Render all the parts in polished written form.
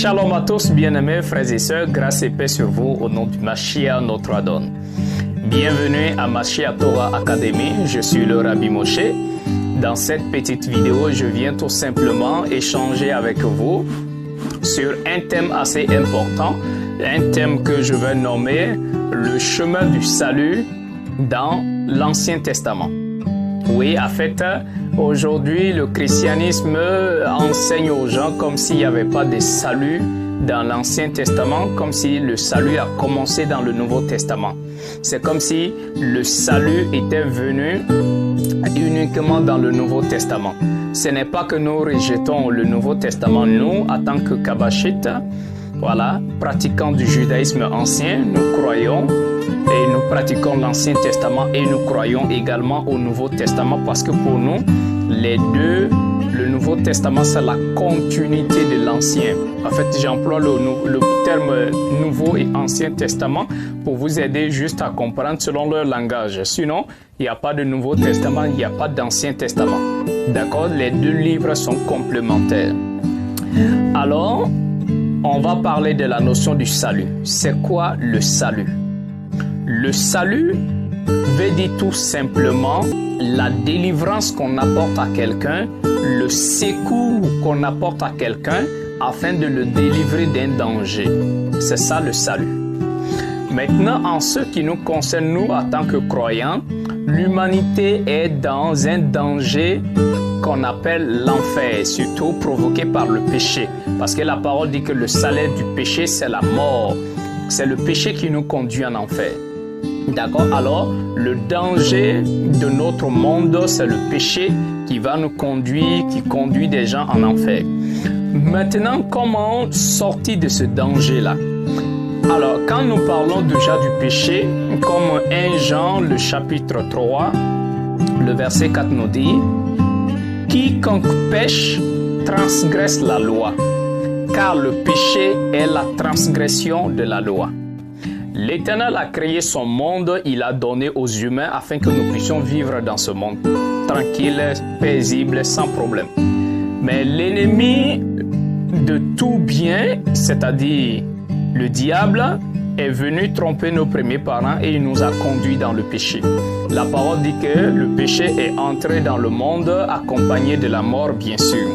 Shalom à tous, bien-aimés frères et sœurs, grâce et paix sur vous au nom du Mashiach, notre Adon. Bienvenue à Mashiach Torah Academy, je suis le Rabbi Moshe. Dans cette petite vidéo, je viens tout simplement échanger avec vous sur un thème assez important, un thème que je vais nommer le chemin du salut dans l'Ancien Testament. Oui, en fait, aujourd'hui, le christianisme enseigne aux gens comme s'il n'y avait pas de salut dans l'Ancien Testament, comme si le salut a commencé dans le Nouveau Testament. C'est comme si le salut était venu uniquement dans le Nouveau Testament. Ce n'est pas que nous rejetons le Nouveau Testament, nous, en tant que Kabbashites, voilà, pratiquants du judaïsme ancien, nous croyons et nous pratiquons l'Ancien Testament et nous croyons également au Nouveau Testament parce que pour nous, les deux, le Nouveau Testament, c'est la continuité de l'Ancien. En fait, j'emploie le terme Nouveau et Ancien Testament pour vous aider juste à comprendre selon leur langage. Sinon, il n'y a pas de Nouveau Testament, il n'y a pas d'Ancien Testament. D'accord? Les deux livres sont complémentaires. Alors, on va parler de la notion du salut. C'est quoi le salut? Le salut veut dire tout simplement la délivrance qu'on apporte à quelqu'un, le secours qu'on apporte à quelqu'un afin de le délivrer d'un danger. C'est ça le salut. Maintenant, en ce qui nous concerne, nous, en tant que croyants, l'humanité est dans un danger qu'on appelle l'enfer, surtout provoqué par le péché. Parce que la parole dit que le salaire du péché, c'est la mort. C'est le péché qui nous conduit en enfer. D'accord? Alors, le danger de notre monde, c'est le péché qui va nous conduire, qui conduit des gens en enfer. Maintenant, comment sortir de ce danger-là? Alors, quand nous parlons déjà du péché, comme 1 Jean, le chapitre 3, le verset 4 nous dit « Quiconque pêche transgresse la loi, car le péché est la transgression de la loi. » L'Éternel a créé son monde, il a donné aux humains afin que nous puissions vivre dans ce monde, tranquille, paisible, sans problème. Mais l'ennemi de tout bien, c'est-à-dire le diable, est venu tromper nos premiers parents et il nous a conduits dans le péché. La parole dit que le péché est entré dans le monde accompagné de la mort, bien sûr.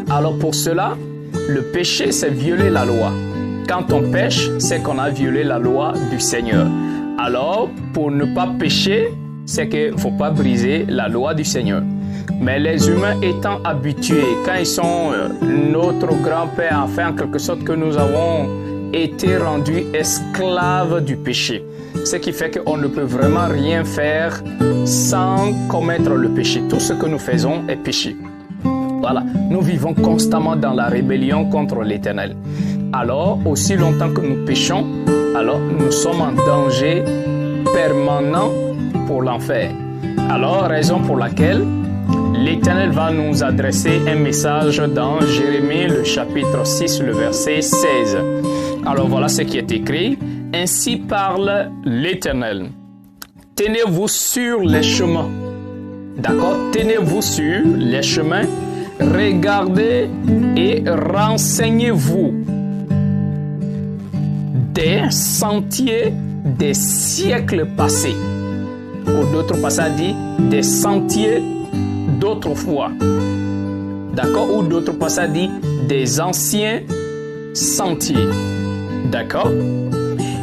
Alors pour cela, le péché, c'est violer la loi. Quand on pêche, c'est qu'on a violé la loi du Seigneur. Alors, pour ne pas pécher, c'est qu'il ne faut pas briser la loi du Seigneur. Mais les humains étant habitués, quand ils sont notre grand-père, enfin en quelque sorte que nous avons été rendus esclaves du péché. Ce qui fait qu'on ne peut vraiment rien faire sans commettre le péché. Tout ce que nous faisons est péché. Voilà, nous vivons constamment dans la rébellion contre l'Éternel. Alors, aussi longtemps que nous péchons, alors nous sommes en danger permanent pour l'enfer. Alors, raison pour laquelle l'Éternel va nous adresser un message dans Jérémie, le chapitre 6, le verset 16. Alors, voilà ce qui est écrit. « Ainsi parle l'Éternel. Tenez-vous sur les chemins. » D'accord? Tenez-vous sur les chemins. Regardez et renseignez-vous des sentiers des siècles passés. Ou d'autres passages dit des sentiers d'autrefois. D'accord? Ou d'autres passages dit des anciens sentiers. D'accord?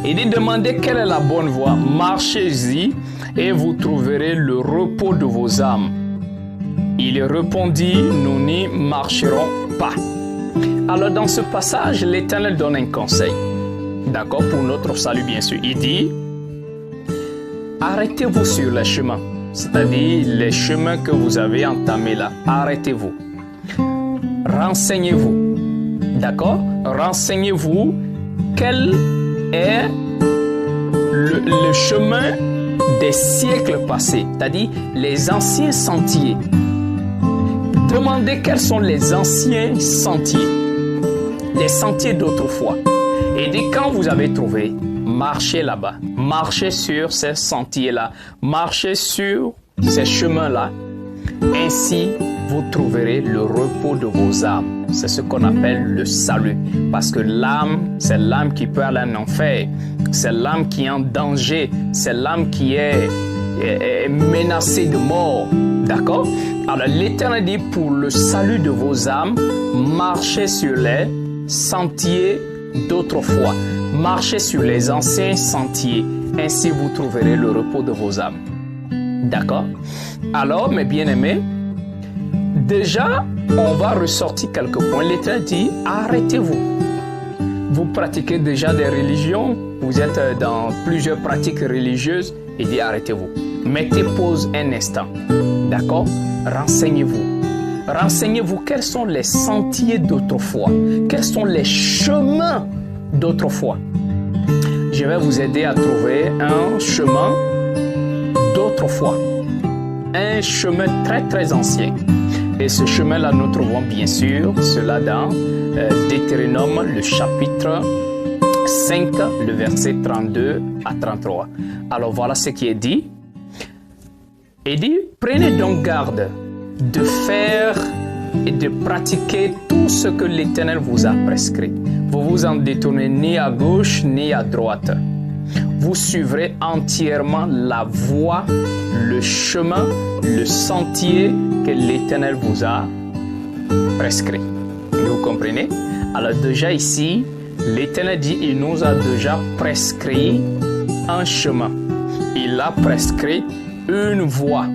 Il dit demandez quelle est la bonne voie. Marchez-y et vous trouverez le repos de vos âmes. Il répondit, nous n'y marcherons pas. Alors dans ce passage, l'Éternel donne un conseil. D'accord, pour notre salut bien sûr. Il dit, arrêtez-vous sur les chemins. C'est-à-dire les chemins que vous avez entamés là. Arrêtez-vous. Renseignez-vous. D'accord? Renseignez-vous quel est le chemin des siècles passés. C'est-à-dire les anciens sentiers. Demandez quels sont les anciens sentiers, les sentiers d'autrefois. Et dès quand vous avez trouvé, marchez là-bas, marchez sur ces sentiers-là, marchez sur ces chemins-là. Ainsi vous trouverez le repos de vos âmes. C'est ce qu'on appelle le salut. Parce que l'âme, c'est l'âme qui peut aller en enfer. C'est l'âme qui est en danger. C'est l'âme qui est menacée de mort. D'accord? Alors l'Éternel dit, pour le salut de vos âmes, marchez sur les sentiers d'autrefois. Marchez sur les anciens sentiers. Ainsi vous trouverez le repos de vos âmes. D'accord? Alors, mes bien-aimés, déjà, on va ressortir quelques points. L'Éternel dit, arrêtez-vous. Vous pratiquez déjà des religions, vous êtes dans plusieurs pratiques religieuses, il dit, arrêtez-vous. Mettez pause un instant. D'accord? Renseignez-vous. Renseignez-vous quels sont les sentiers d'autrefois, quels sont les chemins d'autrefois. Je vais vous aider à trouver un chemin d'autrefois, un chemin très très ancien. Et ce chemin-là, nous trouvons bien sûr cela dans Deutéronome, le chapitre 5, le verset 32 à 33. Alors voilà ce qui est dit. Il dit, prenez donc garde de faire et de pratiquer tout ce que l'Éternel vous a prescrit. Vous vous en détournez ni à gauche ni à droite. Vous suivrez entièrement la voie, le chemin, le sentier que l'Éternel vous a prescrit. Vous comprenez? Alors déjà ici, l'Éternel dit, il nous a déjà prescrit un chemin. Il a prescrit une voie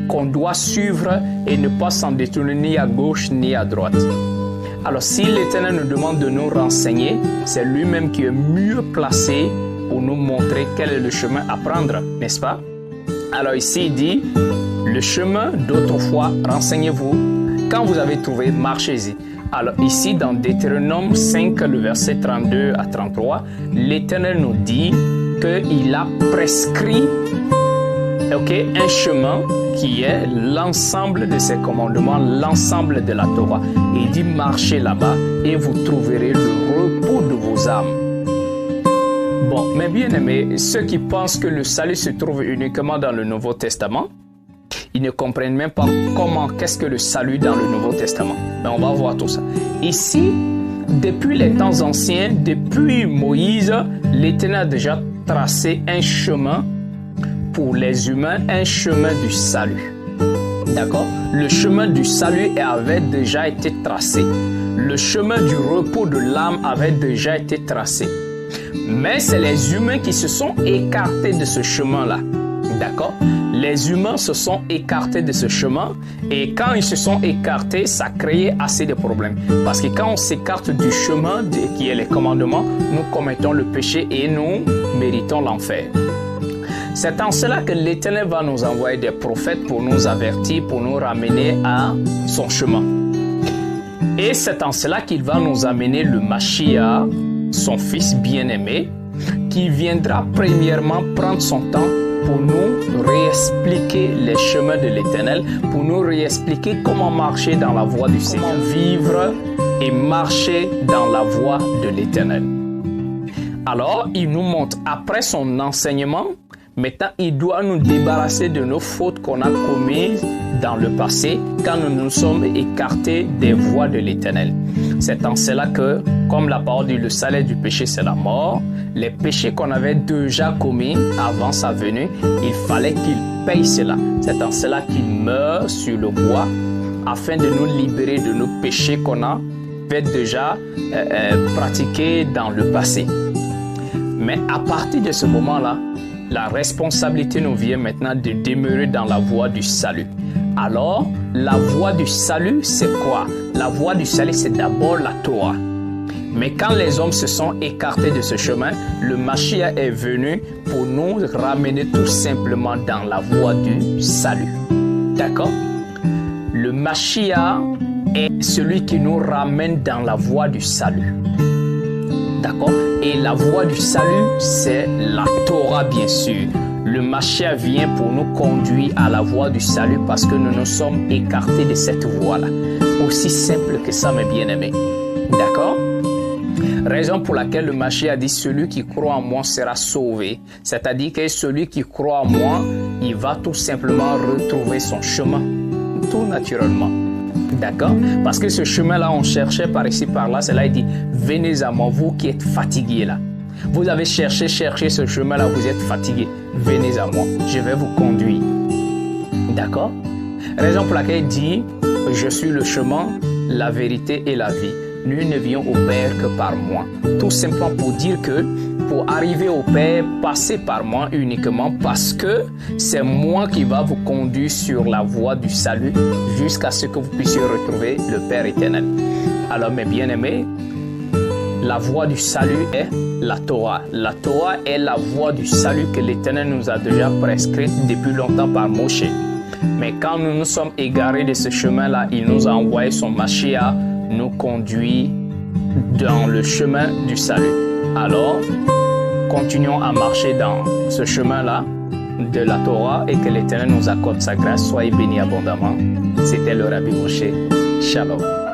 qu'on doit suivre et ne pas s'en détourner ni à gauche ni à droite. Alors si l'Éternel nous demande de nous renseigner, c'est lui-même qui est mieux placé pour nous montrer quel est le chemin à prendre, n'est-ce pas? Alors ici il dit, le chemin d'autrefois, renseignez-vous. Quand vous avez trouvé, marchez-y. Alors ici dans Deutéronome 5, le verset 32 à 33, l'Éternel nous dit qu'il a prescrit un chemin qui est l'ensemble de ses commandements, l'ensemble de la Torah. Il dit marchez là-bas et vous trouverez le repos de vos âmes. Bon, mes bien-aimés, ceux qui pensent que le salut se trouve uniquement dans le Nouveau Testament, ils ne comprennent même pas qu'est-ce que le salut dans le Nouveau Testament. Mais on va voir tout ça. Ici, depuis les temps anciens, depuis Moïse, l'Éternel a déjà tracé un chemin pour les humains, un chemin du salut. D'accord? Le chemin du salut avait déjà été tracé. Le chemin du repos de l'âme avait déjà été tracé. Mais c'est les humains qui se sont écartés de ce chemin-là. D'accord? Les humains se sont écartés de ce chemin et quand ils se sont écartés, ça créait assez de problèmes. Parce que quand on s'écarte du chemin qui est les commandements, nous commettons le péché et nous méritons l'enfer. C'est en cela que l'Éternel va nous envoyer des prophètes pour nous avertir, pour nous ramener à son chemin. Et c'est en cela qu'il va nous amener le Mashiach, son fils bien-aimé, qui viendra premièrement prendre son temps pour nous réexpliquer les chemins de l'Éternel, pour nous réexpliquer comment marcher dans la voie du Seigneur, comment vivre et marcher dans la voie de l'Éternel. Alors, il nous montre, après son enseignement, maintenant, il doit nous débarrasser de nos fautes qu'on a commises dans le passé quand nous nous sommes écartés des voies de l'Éternel. C'est en cela que, comme la parole dit, le salaire du péché, c'est la mort. Les péchés qu'on avait déjà commis avant sa venue, il fallait qu'il paye cela. C'est en cela qu'il meurt sur le bois afin de nous libérer de nos péchés qu'on a déjà pratiqués dans le passé. Mais à partir de ce moment-là, la responsabilité nous vient maintenant de demeurer dans la voie du salut. Alors, la voie du salut, c'est quoi? La voie du salut, c'est d'abord la Torah. Mais quand les hommes se sont écartés de ce chemin, le Mashiach est venu pour nous ramener tout simplement dans la voie du salut. D'accord? Le Mashiach est celui qui nous ramène dans la voie du salut. D'accord? Et la voie du salut, c'est la Torah, bien sûr. Le Mashiach vient pour nous conduire à la voie du salut parce que nous nous sommes écartés de cette voie-là. Aussi simple que ça, mes bien-aimés. D'accord? Raison pour laquelle le Mashiach dit « Celui qui croit en moi sera sauvé ». C'est-à-dire que celui qui croit en moi, il va tout simplement retrouver son chemin, tout naturellement. D'accord? Parce que ce chemin-là, on cherchait par ici, par là. Cela dit, venez à moi, vous qui êtes fatigués là. Vous avez cherché ce chemin-là, vous êtes fatigués. Venez à moi, je vais vous conduire. D'accord? Raison pour laquelle il dit, je suis le chemin, la vérité et la vie. Nul ne vient au Père que par moi. Tout simplement pour dire que pour arriver au Père, passez par moi uniquement parce que c'est moi qui va vous conduire sur la voie du salut jusqu'à ce que vous puissiez retrouver le Père éternel. Alors mes bien-aimés, la voie du salut est la Torah. La Torah est la voie du salut que l'Éternel nous a déjà prescrite depuis longtemps par Moshe. Mais quand nous nous sommes égarés de ce chemin-là, il nous a envoyé son Mashiach nous conduire dans le chemin du salut. Alors, continuons à marcher dans ce chemin-là de la Torah et que l'Éternel nous accorde sa grâce. Soyez bénis abondamment. C'était le Rabbi Moshe. Shalom.